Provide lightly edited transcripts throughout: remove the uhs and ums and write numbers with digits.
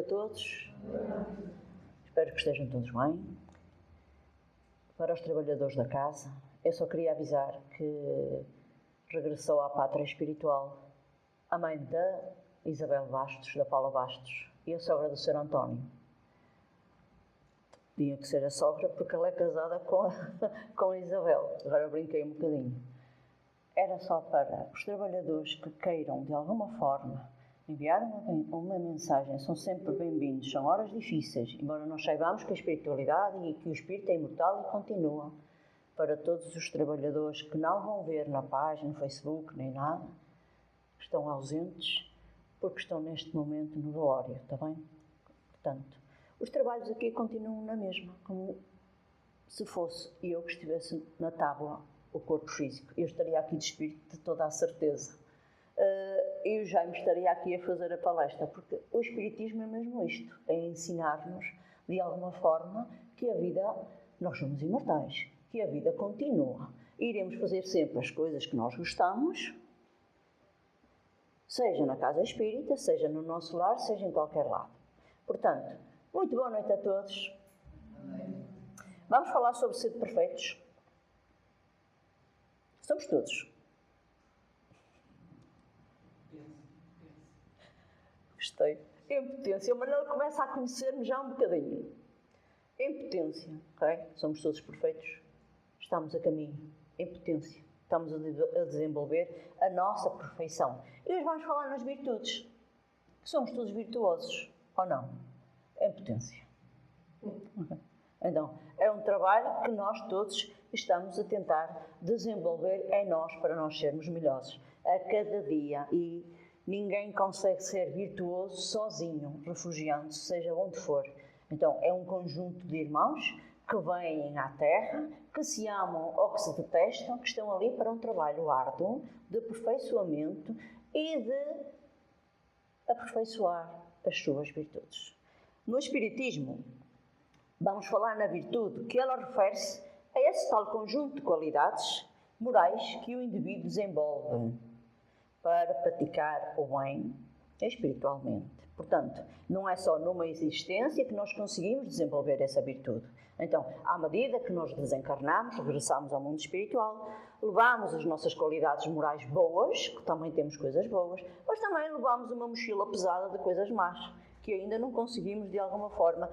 a todos. Espero que estejam todos bem. Para os trabalhadores da casa, eu só queria avisar que regressou à pátria espiritual a mãe da Isabel Bastos, da Paula Bastos, e a sogra do Sr. António. Tinha que ser a sogra porque ela é casada com a Isabel. Agora brinquei um bocadinho. Era só para os trabalhadores que queiram, de alguma forma, enviar uma mensagem. São sempre bem-vindos. São horas difíceis, embora nós saibamos que a espiritualidade e que o espírito é imortal e continua. Para todos os trabalhadores que não vão ver na página, no Facebook, nem nada, que estão ausentes, porque estão neste momento no velório, está bem? Portanto, os trabalhos aqui continuam na mesma, como se fosse eu que estivesse na tábua, o corpo físico. Eu estaria aqui de espírito, de toda a certeza. E o Jaime estaria aqui a fazer a palestra, porque o espiritismo é mesmo isto, é ensinar-nos, de alguma forma, que a vida, nós somos imortais, que a vida continua. Iremos fazer sempre as coisas que nós gostamos, seja na casa espírita, seja no nosso lar, seja em qualquer lado. Portanto, muito boa noite a todos. Vamos falar sobre ser perfeitos. Somos todos. Gostei. Impotência. O Manuel começa a conhecer-me já um bocadinho. Impotência, ok? Somos todos perfeitos. Estamos a caminho. Impotência. Estamos a desenvolver a nossa perfeição. E hoje vamos falar nas virtudes. Somos todos virtuosos, ou não? Impotência. Okay. Então, é um trabalho que nós todos estamos a tentar desenvolver em nós para nós sermos melhores a cada dia. E ninguém consegue ser virtuoso sozinho, refugiando-se, seja onde for. Então, é um conjunto de irmãos que vêm à Terra, que se amam ou que se detestam, que estão ali para um trabalho árduo de aperfeiçoamento e de aperfeiçoar as suas virtudes. No Espiritismo, vamos falar na virtude que ela refere-se a esse tal conjunto de qualidades morais que o indivíduo desenvolve para praticar o bem espiritualmente. Portanto, não é só numa existência que nós conseguimos desenvolver essa virtude. Então, à medida que nós desencarnamos, regressamos ao mundo espiritual, levamos as nossas qualidades morais boas, que também temos coisas boas, mas também levamos uma mochila pesada de coisas más, que ainda não conseguimos, de alguma forma,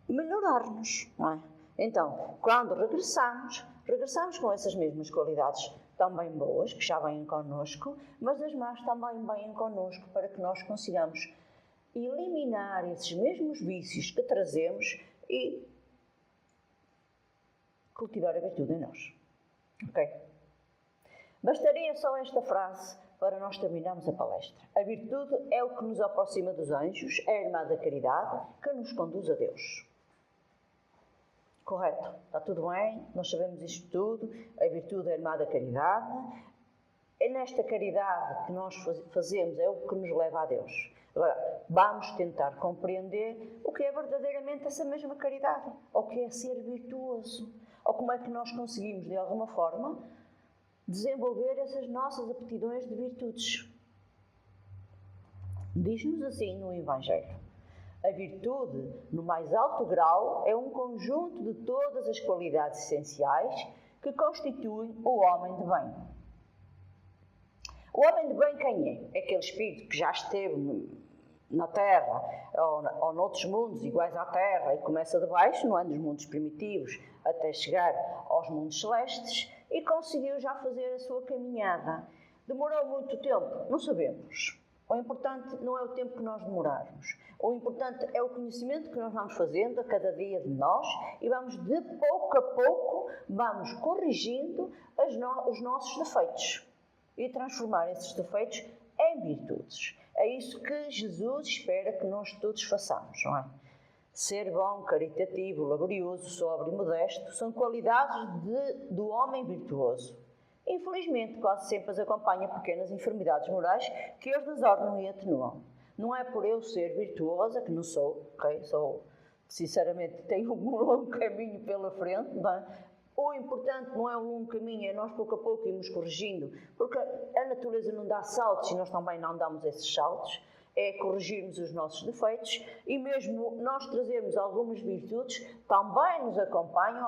melhorar-nos, não é? Então, quando regressamos com essas mesmas qualidades também boas, que já vêm connosco, mas as más também vêm connosco para que nós consigamos eliminar esses mesmos vícios que trazemos e cultivar a virtude em nós. Ok? Bastaria só esta frase para nós terminarmos a palestra. A virtude é o que nos aproxima dos anjos, é a irmã da caridade que nos conduz a Deus. Correto? Está tudo bem? Nós sabemos isto tudo. A virtude é a irmã da caridade. É nesta caridade que nós fazemos, é o que nos leva a Deus. Agora, vamos tentar compreender o que é verdadeiramente essa mesma caridade. Ou o que é ser virtuoso. Ou como é que nós conseguimos, de alguma forma, desenvolver essas nossas aptidões de virtudes. Diz-nos assim no Evangelho. A virtude, no mais alto grau, é um conjunto de todas as qualidades essenciais que constituem o homem de bem. O homem de bem quem é? É aquele espírito que já esteve na Terra ou noutros mundos iguais à Terra e começa de baixo, não é? Dos mundos primitivos, até chegar aos mundos celestes e conseguiu já fazer a sua caminhada. Demorou muito tempo? Não sabemos. O importante não é o tempo que nós demorarmos. O importante é o conhecimento que nós vamos fazendo a cada dia de nós e vamos, de pouco a pouco, vamos corrigindo os nossos defeitos e transformar esses defeitos em virtudes. É isso que Jesus espera que nós todos façamos, não é? Ser bom, caritativo, laborioso, sóbrio e modesto são qualidades do homem virtuoso. Infelizmente, quase sempre as acompanham pequenas enfermidades morais que os desordenam e atenuam. Não é por eu ser virtuosa, que não sou, ok? Sinceramente, tenho um longo caminho pela frente, bem? O importante não é um longo caminho, é nós pouco a pouco irmos corrigindo, porque a natureza não dá saltos e nós também não damos esses saltos. é corrigirmos os nossos defeitos e mesmo nós trazermos algumas virtudes, também nos acompanham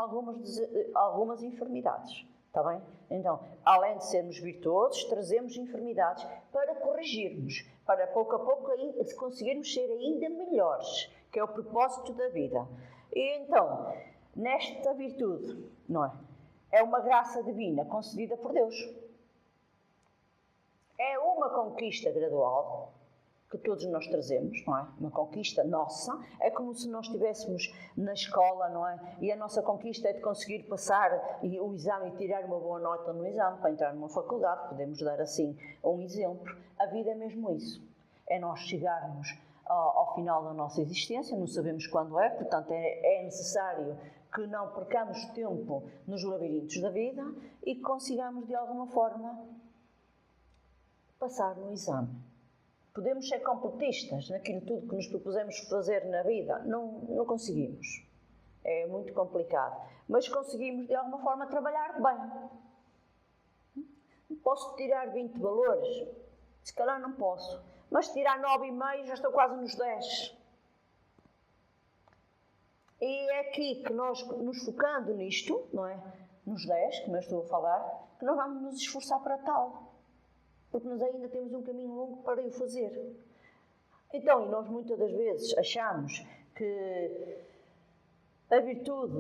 algumas enfermidades. Está bem? Então, além de sermos virtuosos, trazemos enfermidades para corrigirmos, para pouco a pouco conseguirmos ser ainda melhores, que é o propósito da vida. E então, nesta virtude, não é? É uma graça divina concedida por Deus. É uma conquista gradual que todos nós trazemos, não é? Uma conquista nossa. É como se nós estivéssemos na escola, não é? E a nossa conquista é de conseguir passar o exame e tirar uma boa nota no exame para entrar numa faculdade. Podemos dar assim um exemplo. A vida é mesmo isso. É nós chegarmos ao final da nossa existência, não sabemos quando é, portanto é necessário que não percamos tempo nos labirintos da vida e que consigamos de alguma forma passar no exame. Podemos ser completistas naquilo tudo que nos propusemos fazer na vida? Não conseguimos. É muito complicado. Mas conseguimos, de alguma forma, trabalhar bem. Posso tirar 20 valores? Se calhar não posso. Mas tirar 9,5 já estou quase nos 10. E é aqui que nós, nos focando nisto, não é? Nos 10, como eu estou a falar, que nós vamos nos esforçar para tal. Porque nós ainda temos um caminho longo para o fazer. Então, e nós muitas das vezes achamos que a virtude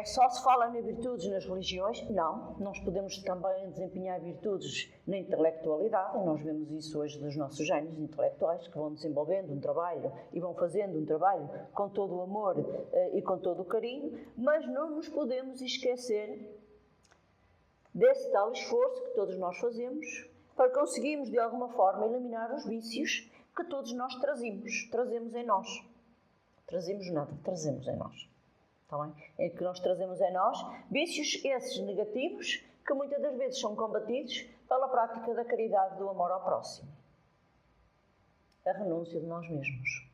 só se fala em virtudes nas religiões. Não, nós podemos também desempenhar virtudes na intelectualidade, e nós vemos isso hoje dos nossos génios intelectuais, que vão desenvolvendo um trabalho e vão fazendo um trabalho com todo o amor e com todo o carinho, mas não nos podemos esquecer desse tal esforço que todos nós fazemos para conseguirmos, de alguma forma, eliminar os vícios que todos nós trazemos em nós. Trazemos nada, trazemos em nós. Está bem? É que nós trazemos em nós vícios esses negativos que muitas das vezes são combatidos pela prática da caridade, do amor ao próximo. A renúncia de nós mesmos.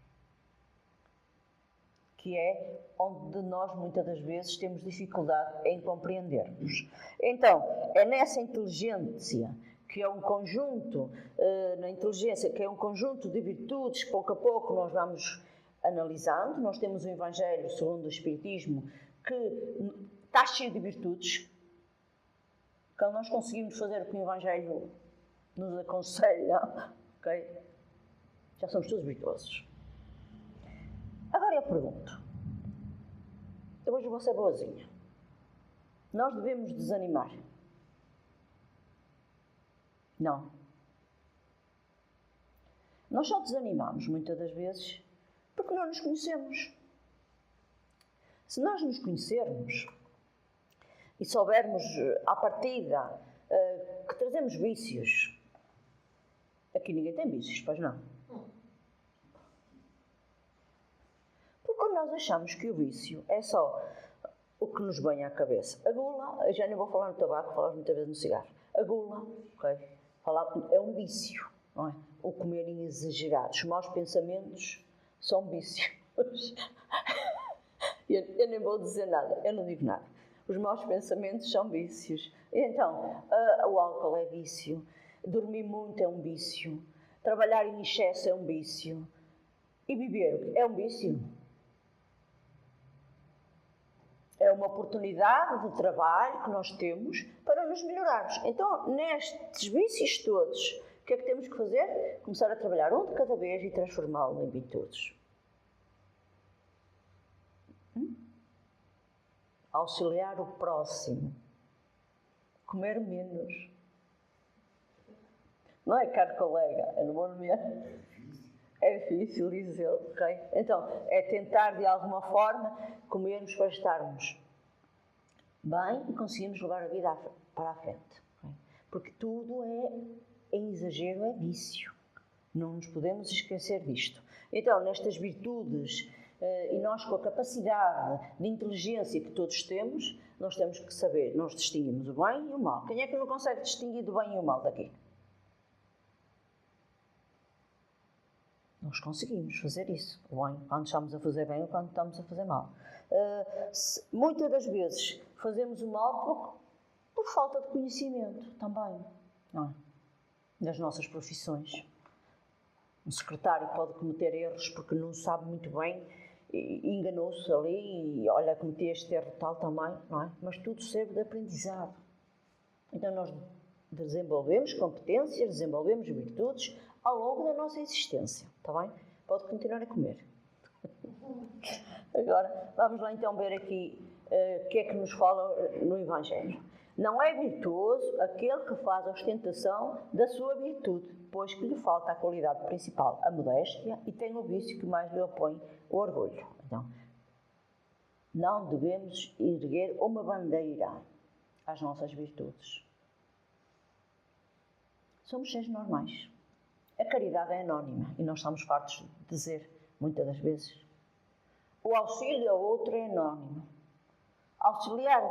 Que é onde nós muitas das vezes temos dificuldade em compreendermos. Então, é nessa inteligência que é um conjunto, na inteligência, que é um conjunto de virtudes, pouco a pouco nós vamos analisando. Nós temos o Evangelho segundo o Espiritismo, que está cheio de virtudes. Quando nós conseguimos fazer o que o Evangelho nos aconselha, okay? Já somos todos virtuosos. Agora eu pergunto, eu hoje vou ser boazinha. Nós devemos desanimar? Não. Nós só desanimamos, muitas das vezes, porque não nos conhecemos. Se nós nos conhecermos e soubermos, à partida, que trazemos vícios, aqui ninguém tem vícios, pois não? Porque nós achamos que o vício é só o que nos vem à cabeça. A gula, eu já nem vou falar no tabaco, falamos muitas vezes no cigarro. A gula, ok? É um vício, não é? O comerem exagerado. Os maus pensamentos são vícios. Eu nem vou dizer nada, eu não digo nada. Os maus pensamentos são vícios. Então, o álcool é vício, dormir muito é um vício, trabalhar em excesso é um vício. E beber é um vício. É uma oportunidade de trabalho que nós temos para nos melhorarmos. Então, nestes vícios todos, o que é que temos que fazer? Começar a trabalhar um de cada vez e transformá-lo em virtudes. Auxiliar o próximo. Comer menos. Não é, caro colega? Eu não vou nomear. É difícil dizer, ok? Então, é tentar de alguma forma comermos para estarmos bem e conseguirmos levar a vida para a frente. Okay? Porque tudo em exagero é vício. Não nos podemos esquecer disto. Então, nestas virtudes, e nós com a capacidade de inteligência que todos temos, nós temos que saber, nós distinguimos o bem e o mal. Quem é que não consegue distinguir do bem e o mal daqui? Nós conseguimos fazer isso, o bem, quando estamos a fazer bem ou quando estamos a fazer mal. Muitas das vezes fazemos o mal por falta de conhecimento também, não é? Das nossas profissões. Um secretário pode cometer erros porque não sabe muito bem e enganou-se ali e olha, cometi este erro tal também, não é? Mas tudo serve de aprendizado. Então nós desenvolvemos competências, desenvolvemos virtudes ao longo da nossa existência, está bem? Pode continuar a comer. Agora, vamos lá então ver aqui o que é que nos fala no Evangelho. Não é virtuoso aquele que faz a ostentação da sua virtude, pois que lhe falta a qualidade principal, a modéstia, e tem o vício que mais lhe opõe, o orgulho. Então, não devemos erguer uma bandeira às nossas virtudes. Somos seres normais. A caridade é anónima e nós estamos fartos de dizer, muitas das vezes. O auxílio a outro é anónimo. Auxiliar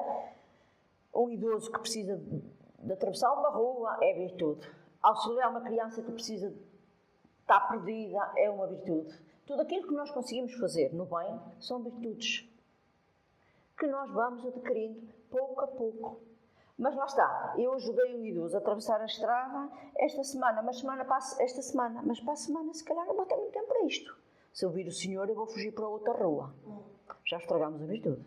um idoso que precisa de atravessar uma rua é virtude. Auxiliar uma criança que precisa estar perdida é uma virtude. Tudo aquilo que nós conseguimos fazer no bem são virtudes que nós vamos adquirindo pouco a pouco. Mas lá está, eu ajudei o idoso a atravessar a estrada esta semana, mas para a semana se calhar não vou ter muito tempo para isto. Se eu vir o senhor, eu vou fugir para outra rua. Já estragamos a virtude.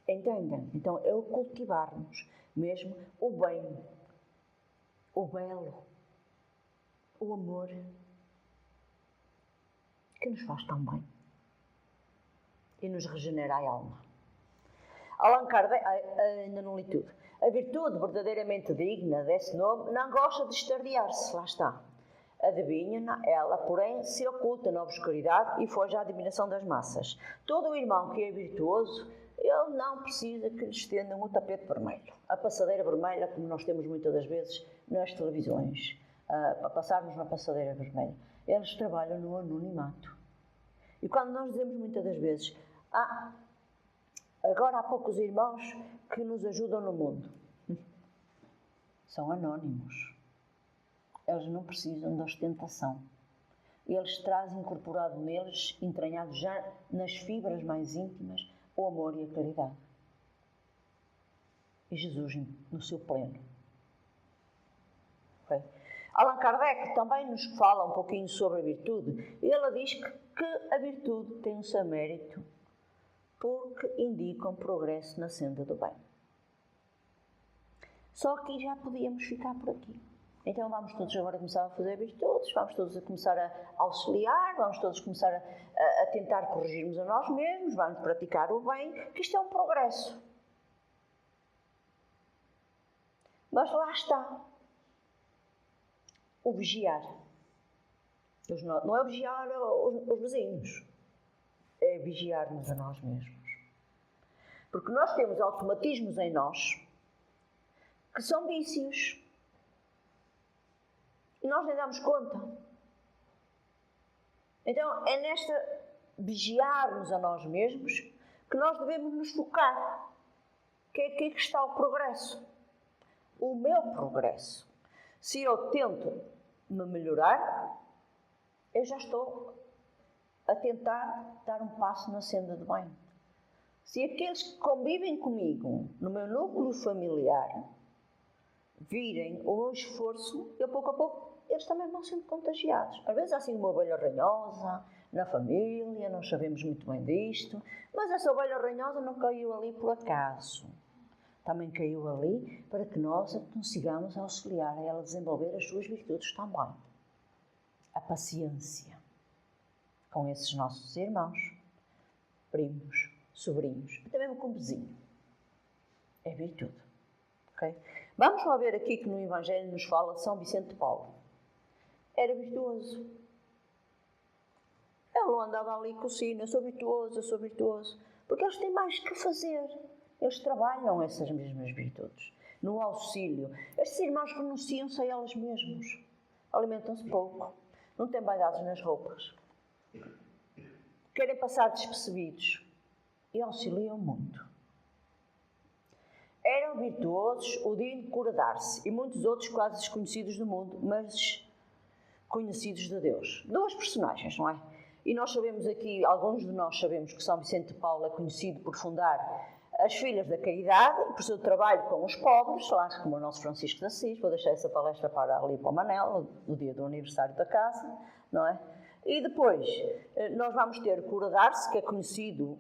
Entendem? Então é o cultivarmos mesmo o bem, o belo, o amor, que nos faz tão bem e nos regenera a alma. Allan Kardec, ainda não li tudo. A virtude verdadeiramente digna desse nome não gosta de estardear-se, lá está. Adivinha-na, ela, porém, se oculta na obscuridade e foge à admiração das massas. Todo o irmão que é virtuoso, ele não precisa que lhe estendam o tapete vermelho. A passadeira vermelha, como nós temos muitas das vezes nas televisões, para passarmos na passadeira vermelha. Eles trabalham no anonimato. E quando nós dizemos muitas das vezes, agora há poucos irmãos que nos ajudam no mundo. São anónimos. Eles não precisam de ostentação. Eles trazem incorporado neles, entranhado já nas fibras mais íntimas, o amor e a caridade. E Jesus no seu pleno. Okay? Allan Kardec também nos fala um pouquinho sobre a virtude. Ele diz que a virtude tem o seu mérito porque indica um progresso na senda do bem. Só que já podíamos ficar por aqui. Então vamos todos agora começar a fazer virtudes, vamos todos a começar a auxiliar, vamos todos começar a tentar corrigirmos a nós mesmos, vamos praticar o bem, que isto é um progresso. Mas lá está o vigiar. Não é vigiar os vizinhos, é vigiarmos a nós mesmos. Porque nós temos automatismos em nós que são vícios. E nós nem damos conta. Então, é nesta vigiarmos a nós mesmos que nós devemos nos focar. Que é aqui que está o progresso. O meu progresso. Se eu tento me melhorar, eu já estou a tentar dar um passo na senda do bem. Se aqueles que convivem comigo, no meu núcleo familiar, virem o meu esforço, eu pouco a pouco, eles também vão sendo contagiados. Às vezes há assim uma ovelha ranhosa na família, não sabemos muito bem disto, mas essa ovelha ranhosa não caiu ali por acaso. Também caiu ali para que nós a consigamos auxiliar a ela desenvolver as suas virtudes também. A paciência com esses nossos irmãos, primos, sobrinhos, até mesmo com o vizinho. É virtude. Okay? Vamos lá ver aqui que no Evangelho nos fala São Vicente de Paulo. Era virtuoso. Ele não andava ali com o sino, eu sou virtuoso. Porque eles têm mais que fazer. Eles trabalham essas mesmas virtudes. No auxílio. Estes irmãos renunciam-se a eles mesmos. Alimentam-se pouco. Não têm vaidades nas roupas. Querem passar despercebidos. E auxiliam muito. Eram virtuosos o Dino Curadarse e muitos outros quase desconhecidos do mundo, mas conhecidos de Deus. Duas personagens, não é? E nós sabemos aqui, alguns de nós sabemos que São Vicente de Paulo é conhecido por fundar As Filhas da Caridade, por seu trabalho com os pobres, lá como o nosso Francisco de Assis, vou deixar essa palestra para ali para o Manel, no dia do aniversário da casa, não é? E depois, nós vamos ter Cura d'Arce, que é conhecido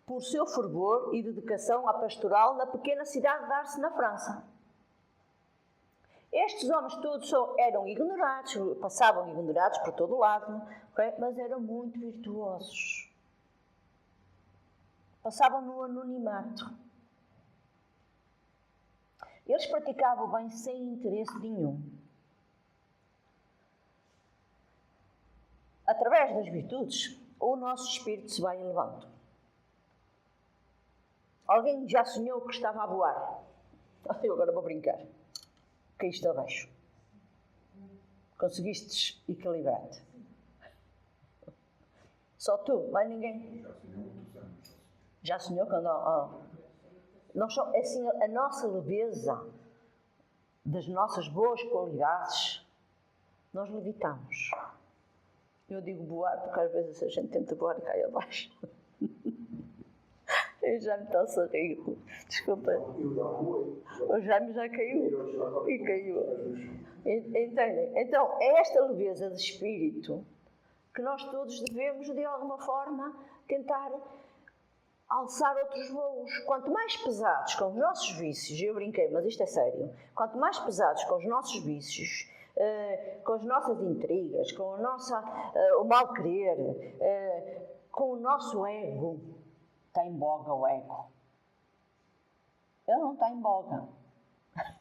por seu fervor e dedicação à pastoral na pequena cidade de Arce, na França. Estes homens todos eram ignorados, passavam ignorados por todo o lado, okay? Mas eram muito virtuosos. Passavam no anonimato. Eles praticavam o bem sem interesse nenhum. Através das virtudes, o nosso espírito se vai elevando. Alguém já sonhou que estava a voar? Eu agora vou brincar. Caíste abaixo. Conseguiste equilibrar-te. Só tu, mais ninguém. Já sonhou quando... assim, a nossa leveza, das nossas boas qualidades, nós levitamos. Eu digo voar porque às vezes a gente tenta voar e cai abaixo. Eu já me estou a rir. Desculpa. O Jaime já caiu. E caiu. Entendem? Então, é esta leveza de espírito que nós todos devemos, de alguma forma, tentar alçar outros voos. Quanto mais pesados com os nossos vícios, eu brinquei, mas isto é sério, quanto mais pesados com os nossos vícios, com as nossas intrigas, com o mal-querer, com o nosso ego, está em boga o ego. Ele não está em boga.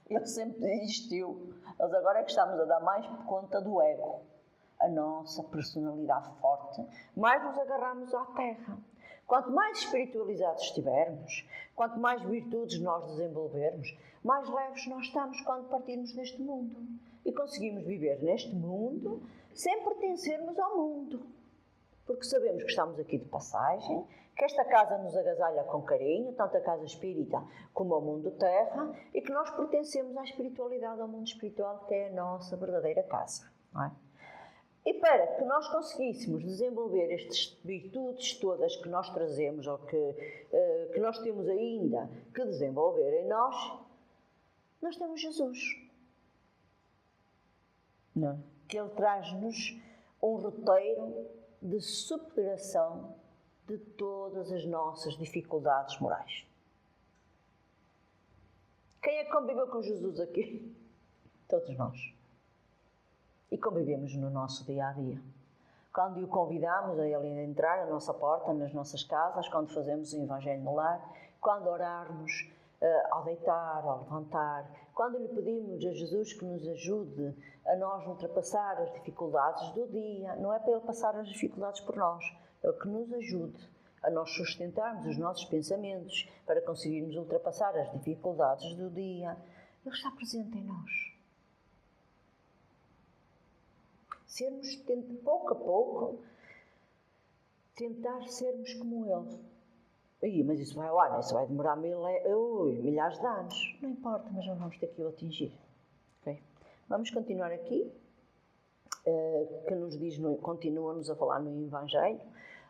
Ele sempre existiu. Mas agora é que estamos a dar mais por conta do ego. A nossa personalidade forte, mais nos agarramos à terra. Quanto mais espiritualizados estivermos, quanto mais virtudes nós desenvolvermos, mais leves nós estamos quando partirmos deste mundo. E conseguimos viver neste mundo sem pertencermos ao mundo. Porque sabemos que estamos aqui de passagem, que esta casa nos agasalha com carinho, tanto a casa espírita como ao mundo terra, e que nós pertencemos à espiritualidade, ao mundo espiritual, que é a nossa verdadeira casa. Não é? E para que nós conseguíssemos desenvolver estas virtudes todas que nós trazemos, ou que nós temos ainda que desenvolver em nós temos Jesus. Não. Que Ele traz-nos um roteiro de superação de todas as nossas dificuldades morais. Quem é que conviveu com Jesus aqui? Todos nós. E convivemos no nosso dia-a-dia. Quando o convidamos a Ele entrar à nossa porta, nas nossas casas, quando fazemos o Evangelho no lar, quando orarmos ao deitar, ao levantar, quando lhe pedimos a Jesus que nos ajude a nós ultrapassar as dificuldades do dia, não é para Ele passar as dificuldades por nós, é Ele que nos ajude a nós sustentarmos os nossos pensamentos para conseguirmos ultrapassar as dificuldades do dia. Ele está presente em nós. Sermos, pouco a pouco, tentar sermos como Ele. Mas isso vai ao ar, isso vai demorar milhares de anos. Não importa, mas não vamos ter que o atingir. Okay? Vamos continuar aqui, que nos diz, continua-nos a falar no Evangelho.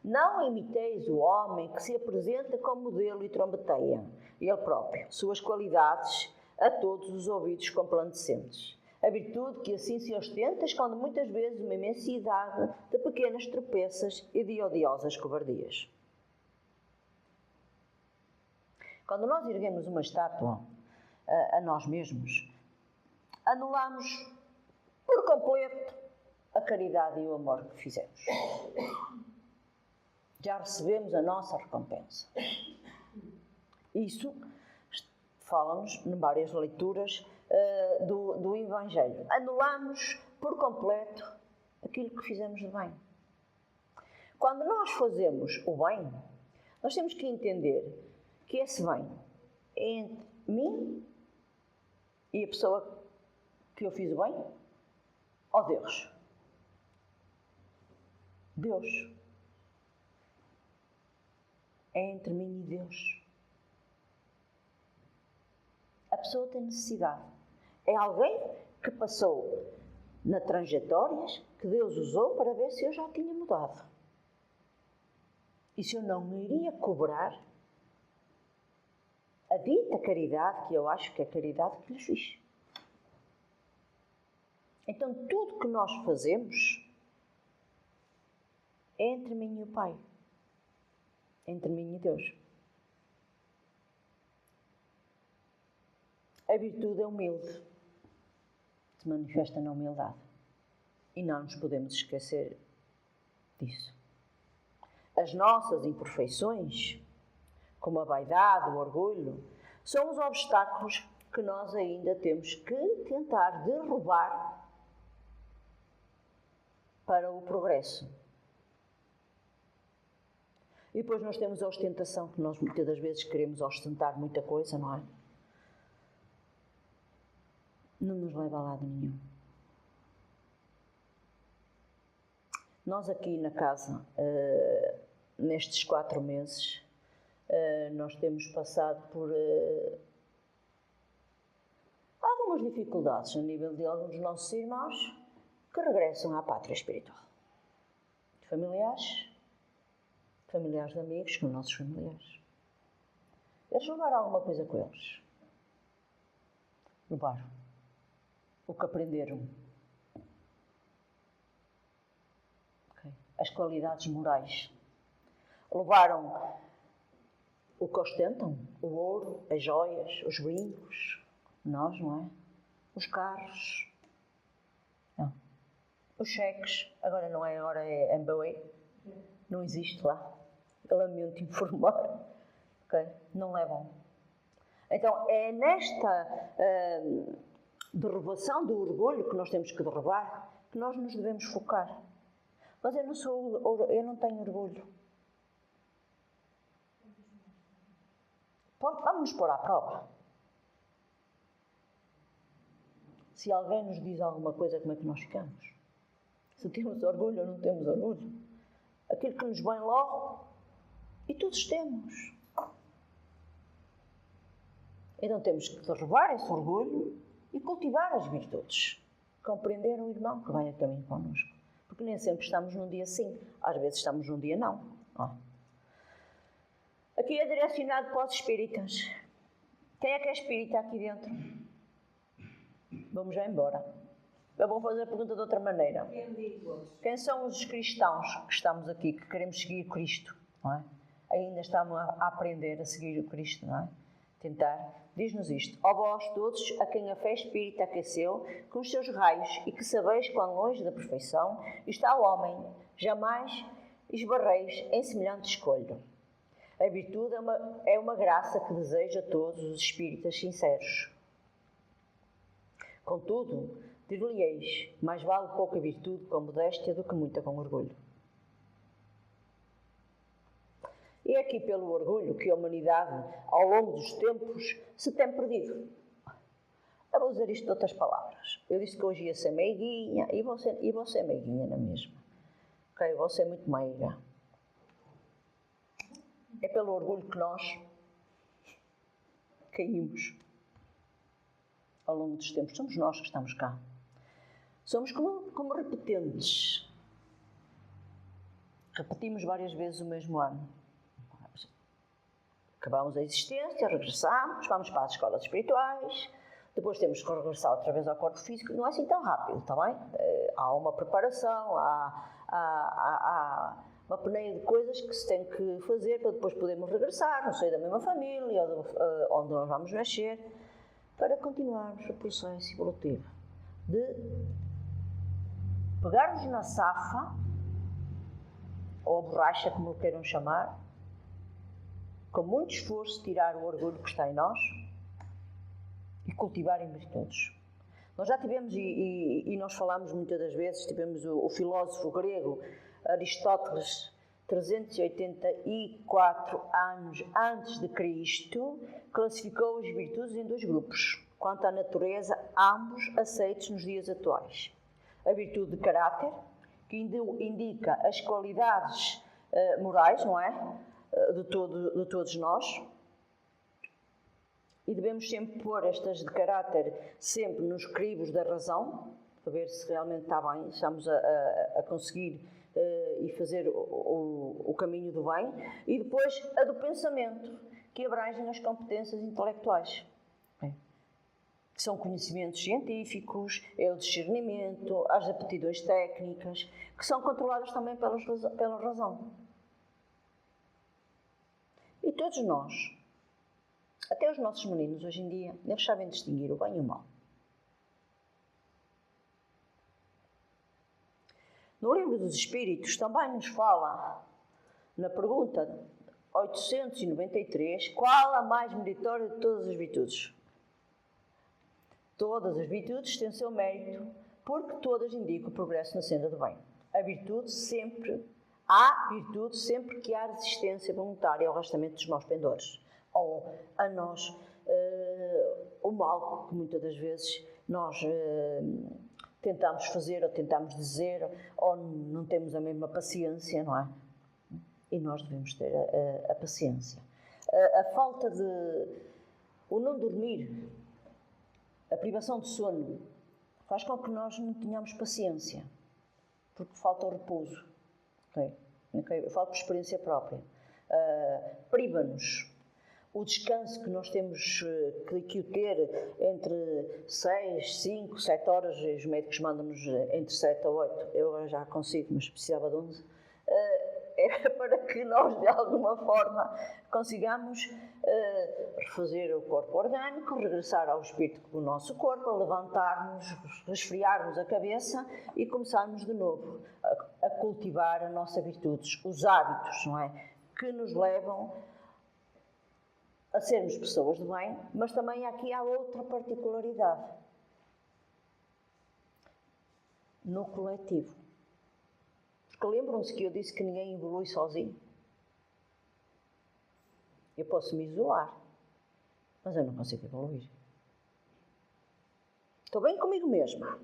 Não imiteis o homem que se apresenta como modelo e trombeteia, ele próprio, suas qualidades a todos os ouvidos complacentes. A virtude que assim se ostenta esconde muitas vezes uma imensidade de pequenas tropeças e de odiosas covardias. Quando nós erguemos uma estátua a nós mesmos, anulamos por completo a caridade e o amor que fizemos. Já recebemos a nossa recompensa. Isso fala-nos em várias leituras do Evangelho. Anulamos por completo aquilo que fizemos de bem. Quando nós fazemos o bem, nós temos que entender que esse bem é entre mim e a pessoa que eu fiz o bem, ou Deus. Deus. É entre mim e Deus. A pessoa tem necessidade. É alguém que passou nas trajetórias que Deus usou para ver se eu já tinha mudado. E se eu não me iria cobrar a dita caridade, que eu acho que é a caridade que lhes fiz. Então, tudo que nós fazemos é entre mim e o Pai. Entre mim e Deus. A virtude é humilde. Se manifesta na humildade. E não nos podemos esquecer disso. As nossas imperfeições, como a vaidade, o orgulho, são os obstáculos que nós ainda temos que tentar derrubar para o progresso. E depois nós temos a ostentação, que nós muitas das vezes queremos ostentar muita coisa, não é? Não nos leva a lado nenhum. Nós aqui na casa, nestes 4 meses, nós temos passado por algumas dificuldades a nível de alguns dos nossos irmãos que regressam à pátria espiritual. Familiares de amigos, com nossos familiares. Eles levaram alguma coisa com eles. Levaram o que aprenderam. As qualidades morais. Levaram o que ostentam, o ouro, as joias, os brincos, nós, não é? Os carros, não. Os cheques, agora não é, agora é MBA, não existe lá. Eu lamento informar, okay? Não levam. Então é nesta derrubação do orgulho que nós temos que derrubar, que nós nos devemos focar. Mas eu não tenho orgulho. Vamos nos pôr à prova. Se alguém nos diz alguma coisa, como é que nós ficamos? Se temos orgulho ou não temos orgulho? Aquilo que nos vem logo, e todos temos. Então temos que derrubar esse orgulho e cultivar as virtudes. Compreender o irmão que vai a caminho connosco. Porque nem sempre estamos num dia sim, às vezes estamos num dia não. Aqui é direcionado para os espíritas. Quem é que é espírita aqui dentro? Vamos já embora. Eu vou fazer a pergunta de outra maneira. Quem são os cristãos que estamos aqui, que queremos seguir Cristo? Não é? Ainda estamos a aprender a seguir o Cristo, não é? Tentar. Diz-nos isto. Ó vós todos, a quem a fé espírita aqueceu, com os seus raios, e que sabeis quão longe da perfeição está o homem, jamais esbarreis em semelhante escolho. A virtude é uma graça que deseja a todos os espíritas sinceros. Contudo, dir-lhe-eis, mais vale pouca virtude com modéstia do que muita com orgulho. E é aqui pelo orgulho que a humanidade, ao longo dos tempos, se tem perdido. Eu vou dizer isto de outras palavras. Eu disse que hoje ia ser meiguinha, e vou ser meiguinha na mesma. Ok? Vou ser muito meiga. É pelo orgulho que nós caímos ao longo dos tempos. Somos nós que estamos cá. Somos como repetentes. Repetimos várias vezes o mesmo ano. Acabamos a existência, regressamos, vamos para as escolas espirituais, depois temos que regressar outra vez ao corpo físico. Não é assim tão rápido, está bem? Há uma preparação, há uma peneia de coisas que se tem que fazer para depois podermos regressar, no seio da mesma família, onde nós vamos nascer, para continuarmos o processo evolutivo de pegarmos na safa, ou a borracha, como o queiram chamar, com muito esforço, tirar o orgulho que está em nós e cultivar em virtudes. Nós já tivemos, e nós falámos muitas das vezes, tivemos o filósofo grego Aristóteles, 384 anos antes de Cristo, classificou as virtudes em 2 grupos. Quanto à natureza, ambos aceitos nos dias atuais. A virtude de caráter, que indica as qualidades morais, não é? De todos nós, e devemos sempre pôr estas de caráter sempre nos crivos da razão, para ver se realmente está bem, estamos a conseguir e fazer o caminho do bem, e depois a do pensamento, que abrangem as competências intelectuais. Que são conhecimentos científicos, é o discernimento, as aptidões técnicas, que são controladas também pela razão. E todos nós, até os nossos meninos hoje em dia, eles sabem distinguir o bem e o mal. No Livro dos Espíritos também nos fala, na pergunta 893, qual a mais meritória de todas as virtudes? Todas as virtudes têm o seu mérito, porque todas indicam o progresso na senda do bem. Há virtude sempre que há resistência voluntária ao arrastamento dos maus pendores, ou a nós, o mal que muitas das vezes nós tentamos fazer ou tentamos dizer, ou não temos a mesma paciência, não é? E nós devemos ter a paciência. A falta de... o não dormir, a privação de sono, faz com que nós não tenhamos paciência, porque falta o repouso. Eu falo por experiência própria. Priva-nos o descanso que nós temos que o ter entre 6, 5, 7 horas, os médicos mandam-nos entre 7 a 8, eu agora já consigo, mas precisava de 11, é para que nós, de alguma forma, consigamos refazer o corpo orgânico, regressar ao espírito do nosso corpo, levantar-nos, resfriarmos a cabeça e começarmos de novo a cultivar as nossas virtudes, os hábitos, não é? Que nos levam a sermos pessoas de bem, mas também aqui há outra particularidade. No coletivo. Porque lembram-se que eu disse que ninguém evolui sozinho? Eu posso me isolar, mas eu não consigo evoluir. Estou bem comigo mesma.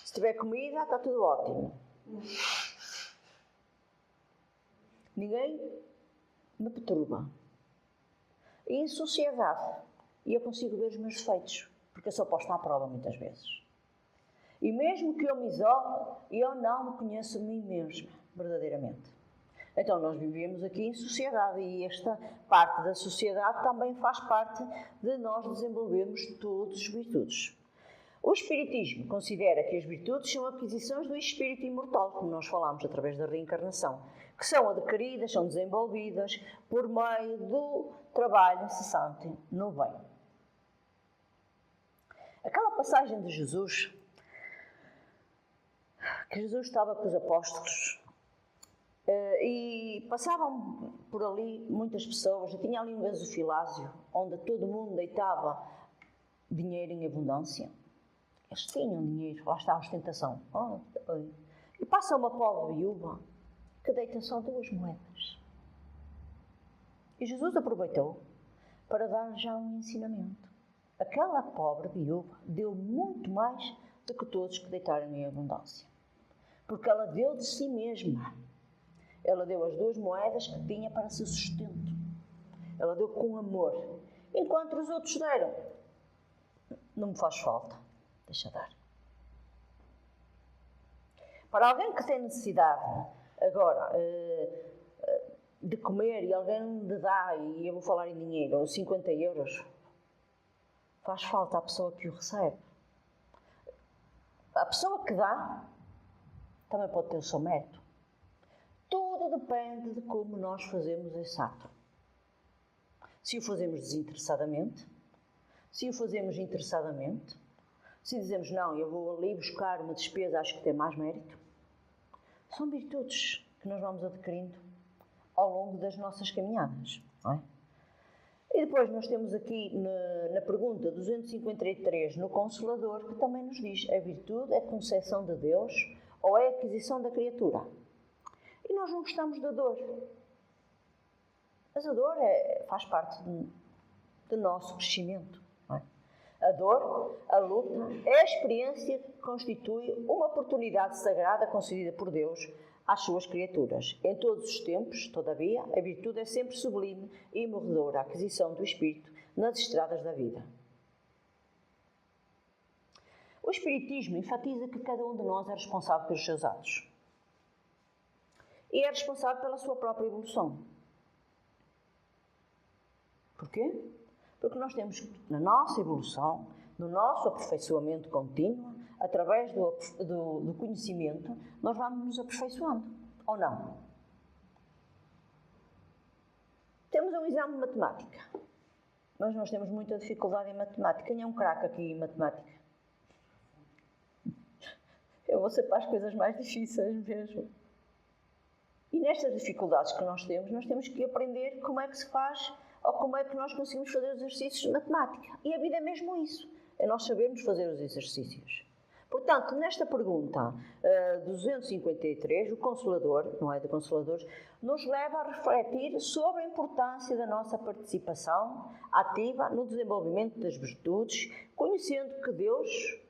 Se tiver comida, está tudo ótimo. Ninguém me perturba. E em sociedade, eu consigo ver os meus defeitos, porque eu sou posta à prova muitas vezes. E mesmo que eu me isole, eu não me conheço a mim mesma, verdadeiramente. Então nós vivemos aqui em sociedade e esta parte da sociedade também faz parte de nós desenvolvermos todas as virtudes. O Espiritismo considera que as virtudes são aquisições do espírito imortal, como nós falámos através da reencarnação, que são adquiridas, são desenvolvidas por meio do trabalho incessante no bem. Aquela passagem de Jesus, que Jesus estava com os apóstolos e passavam por ali muitas pessoas, e tinha ali um gasofilácio onde todo mundo deitava dinheiro em abundância. Eles tinham dinheiro, lá está a ostentação. E passa uma pobre viúva que deita só 2 moedas. E Jesus aproveitou para dar já um ensinamento. Aquela pobre viúva deu muito mais do que todos que deitaram em abundância. Porque ela deu de si mesma. Ela deu as 2 moedas que tinha para seu sustento. Ela deu com amor. Enquanto os outros deram, não me faz falta, deixa dar. Para alguém que tem necessidade agora de comer e alguém lhe dá, e eu vou falar em dinheiro, 50 euros, faz falta à pessoa que o recebe. A pessoa que dá também pode ter o seu mérito. Tudo depende de como nós fazemos esse ato. Se o fazemos desinteressadamente, se o fazemos interessadamente, se dizemos, não, eu vou ali buscar uma despesa, acho que tem mais mérito, são virtudes que nós vamos adquirindo ao longo das nossas caminhadas, não é? E depois nós temos aqui na pergunta 253, no Consolador, que também nos diz, a virtude é concepção de Deus ou é aquisição da criatura? E nós não gostamos da dor. Mas a dor faz parte do nosso crescimento, não é? A dor, a luta, é a experiência que constitui uma oportunidade sagrada concedida por Deus às suas criaturas. Em todos os tempos, todavia, a virtude é sempre sublime e morredora, a aquisição do espírito nas estradas da vida. O Espiritismo enfatiza que cada um de nós é responsável pelos seus atos. E é responsável pela sua própria evolução. Porquê? Porque nós temos, na nossa evolução, no nosso aperfeiçoamento contínuo, através do conhecimento, nós vamos nos aperfeiçoando, ou não? Temos um exame de matemática, mas nós temos muita dificuldade em matemática. Quem é um craque aqui em matemática? Eu vou ser para as coisas mais difíceis mesmo. E nestas dificuldades que nós temos que aprender como é que se faz ou como é que nós conseguimos fazer os exercícios de matemática. E a vida é mesmo isso, é nós sabermos fazer os exercícios. Portanto, nesta pergunta 253, o Consolador, não é de Consoladores, nos leva a refletir sobre a importância da nossa participação ativa no desenvolvimento das virtudes, conhecendo que Deus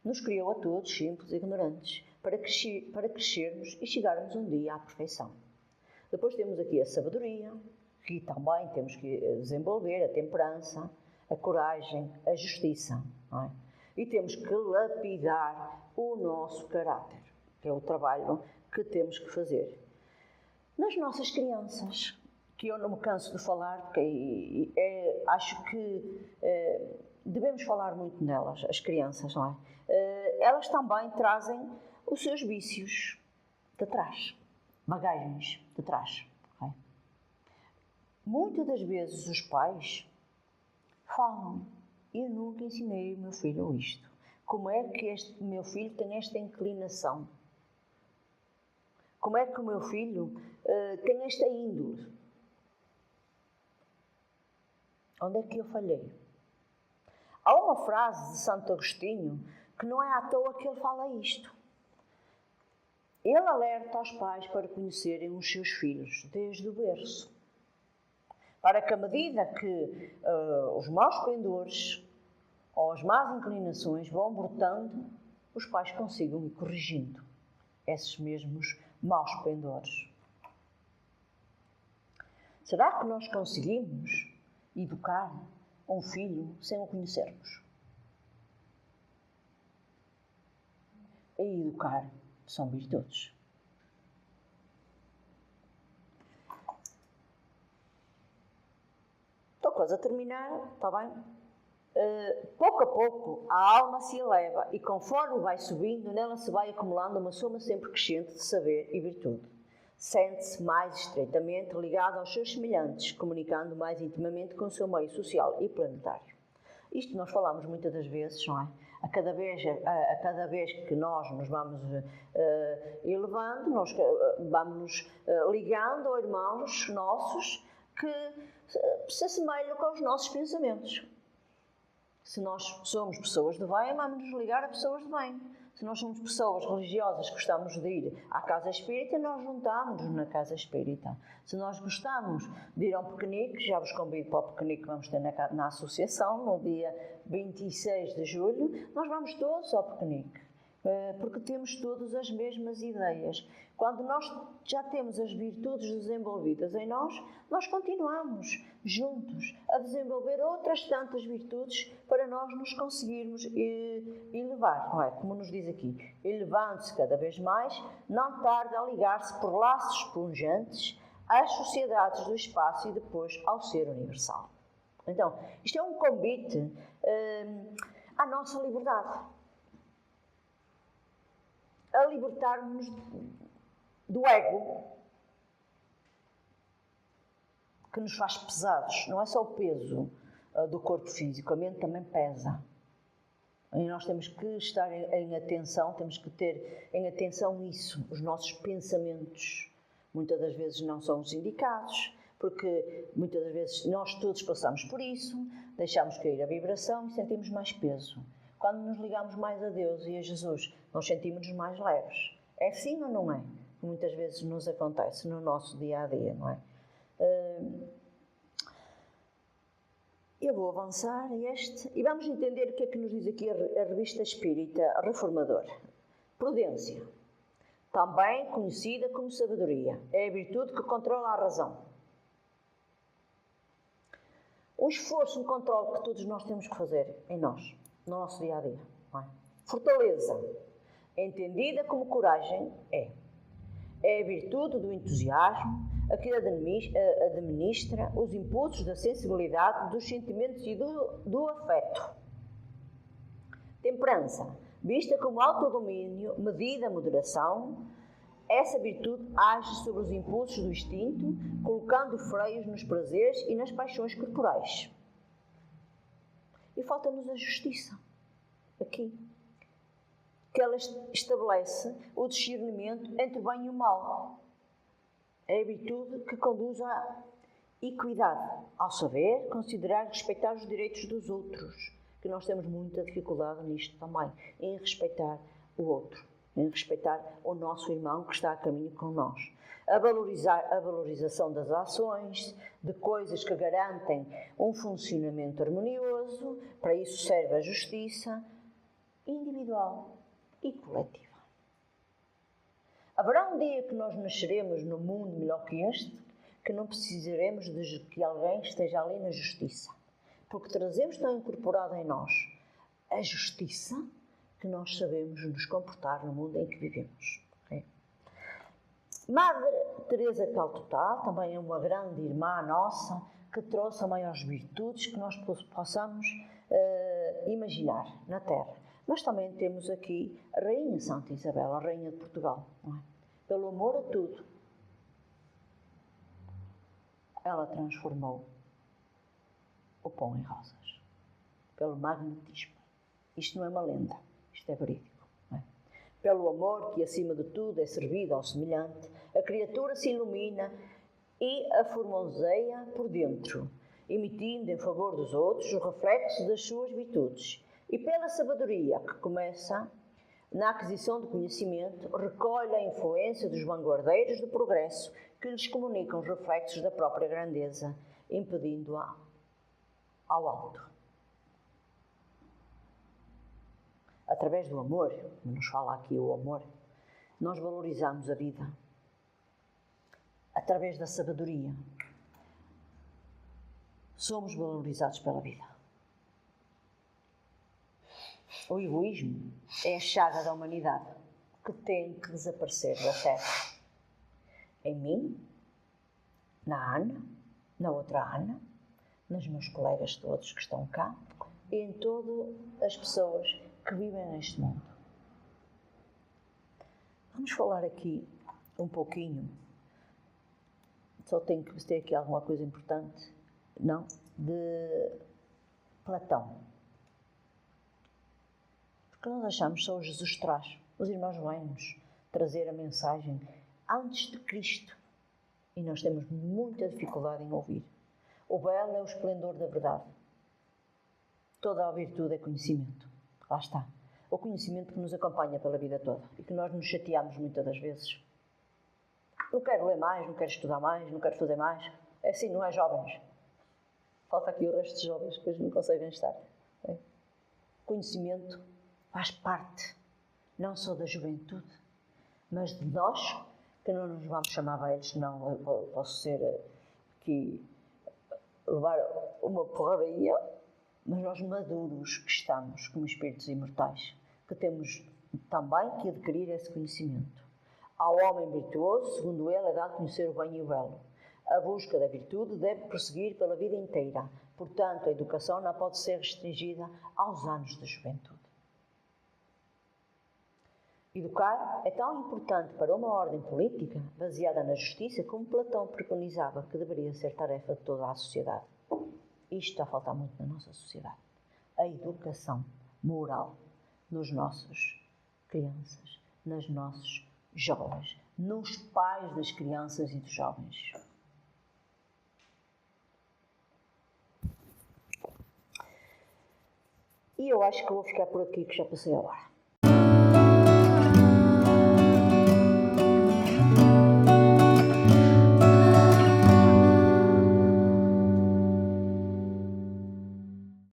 nos criou a todos, simples e ignorantes, para crescermos e chegarmos um dia à perfeição. Depois temos aqui a sabedoria, que também temos que desenvolver, a temperança, a coragem, a justiça, não é? E temos que lapidar o nosso caráter, que é o trabalho que temos que fazer. Nas nossas crianças, que eu não me canso de falar, porque acho que devemos falar muito nelas, as crianças, não é? Elas também trazem os seus vícios de trás, bagagens de trás. Okay? Muitas das vezes os pais falam: eu nunca ensinei o meu filho isto. Como é que este meu filho tem esta inclinação? Como é que o meu filho tem esta índole? Onde é que eu falhei? Há uma frase de Santo Agostinho que não é à toa que ele fala isto. Ele alerta aos pais para conhecerem os seus filhos desde o berço, para que, à medida que os maus pendores ou as más inclinações vão brotando, os pais consigam ir corrigindo esses mesmos maus pendores. Será que nós conseguimos educar um filho sem o conhecermos? E educar são virtudes. Estou quase a terminar, está bem? Pouco a pouco a alma se eleva e conforme vai subindo, nela se vai acumulando uma soma sempre crescente de saber e virtude. Sente-se mais estreitamente ligado aos seus semelhantes, comunicando mais intimamente com o seu meio social e planetário. Isto nós falamos muitas das vezes, não é? A cada vez que nós nos vamos elevando, nós vamos nos ligando a irmãos nossos que se assemelham com os nossos pensamentos. Se nós somos pessoas de bem, vamos nos ligar a pessoas de bem. Se nós somos pessoas religiosas que gostamos de ir à casa espírita, nós juntamos-nos na casa espírita. Se nós gostamos de ir a um piquenique, já vos convido para o piquenique que vamos ter na associação, no dia 26 de julho, nós vamos todos ao piquenique, porque temos todas as mesmas ideias. Quando nós já temos as virtudes desenvolvidas em nós, nós continuamos juntos a desenvolver outras tantas virtudes para nós nos conseguirmos elevar, não é? Como nos diz aqui, elevando-se cada vez mais, não tarda a ligar-se por laços pungentes às sociedades do espaço e depois ao ser universal. Então, isto é um convite à nossa liberdade. A libertar-nos do ego, que nos faz pesados. Não é só o peso do corpo físico, a mente também pesa. E nós temos que estar em atenção, temos que ter em atenção isso, os nossos pensamentos. Muitas das vezes não são os indicados, porque muitas das vezes nós todos passamos por isso, deixamos cair a vibração e sentimos mais peso. Quando nos ligamos mais a Deus e a Jesus, nós sentimos-nos mais leves. É assim ou não é? Muitas vezes nos acontece no nosso dia-a-dia, não é? Eu vou avançar e vamos entender o que é que nos diz aqui a Revista Espírita Reformador. Prudência, também conhecida como sabedoria, é a virtude que controla a razão. Um esforço, um controle que todos nós temos que fazer em nós, no nosso dia-a-dia. Não é? Fortaleza, entendida como coragem, é É a virtude do entusiasmo a que administra os impulsos da sensibilidade, dos sentimentos e do afeto. Temperança, vista como autodomínio, medida, moderação, essa virtude age sobre os impulsos do instinto, colocando freios nos prazeres e nas paixões corporais. E falta-nos a justiça, aqui, que ela estabelece o discernimento entre o bem e o mal. É a virtude que conduz à equidade, ao saber, considerar e respeitar os direitos dos outros, que nós temos muita dificuldade nisto também, em respeitar o outro, em respeitar o nosso irmão que está a caminho com nós. A valorização das ações, de coisas que garantem um funcionamento harmonioso, para isso serve a justiça individual e coletiva. Haverá um dia que nós nasceremos num mundo melhor que este, que não precisaremos de que alguém esteja ali na justiça, porque trazemos tão incorporado em nós a justiça que nós sabemos nos comportar no mundo em que vivemos. Okay? Madre Teresa de Calcutá também é uma grande irmã nossa que trouxe a maiores virtudes que nós possamos imaginar na Terra. Mas também temos aqui a Rainha Santa Isabel, a Rainha de Portugal, não é? Pelo amor a tudo, ela transformou o pão em rosas, pelo magnetismo. Isto não é uma lenda, isto é verídico. Não é? Pelo amor que acima de tudo é servido ao semelhante, a criatura se ilumina e a formoseia por dentro, emitindo em favor dos outros o reflexo das suas virtudes. E pela sabedoria que começa na aquisição do conhecimento, recolhe a influência dos vanguardeiros do progresso que lhes comunicam os reflexos da própria grandeza, impedindo-a ao alto. Através do amor, nos fala aqui o amor, nós valorizamos a vida. Através da sabedoria, somos valorizados pela vida. O egoísmo é a chaga da humanidade que tem que desaparecer da Terra. Em mim, na Ana, na outra Ana, nos meus colegas todos que estão cá e em todas as pessoas que vivem neste mundo. Vamos falar aqui um pouquinho, só tenho que ter aqui alguma coisa importante, não? De Platão. Porque nós achamos que só Jesus traz. Os irmãos vêm-nos trazer a mensagem antes de Cristo. E nós temos muita dificuldade em ouvir. O belo é o esplendor da verdade. Toda a virtude é conhecimento. Lá está. O conhecimento que nos acompanha pela vida toda. E que nós nos chateamos muitas das vezes. Não quero ler mais, não quero estudar mais, não quero fazer mais. É assim, não é jovens. Falta aqui o resto de jovens que hoje não conseguem estar. É? Conhecimento faz parte, não só da juventude, mas de nós, que não nos vamos chamar velhos, senão posso ser aqui, levar uma porradinha, mas nós maduros que estamos como espíritos imortais, que temos também que adquirir esse conhecimento. Ao homem virtuoso, segundo ele, é dado conhecer o bem e o belo. A busca da virtude deve prosseguir pela vida inteira, portanto, a educação não pode ser restringida aos anos da juventude. Educar é tão importante para uma ordem política baseada na justiça como Platão preconizava que deveria ser tarefa de toda a sociedade. Isto está a faltar muito na nossa sociedade. A educação moral nos nossos crianças, nos nossos jovens, nos pais das crianças e dos jovens. E eu acho que vou ficar por aqui, que já passei a hora.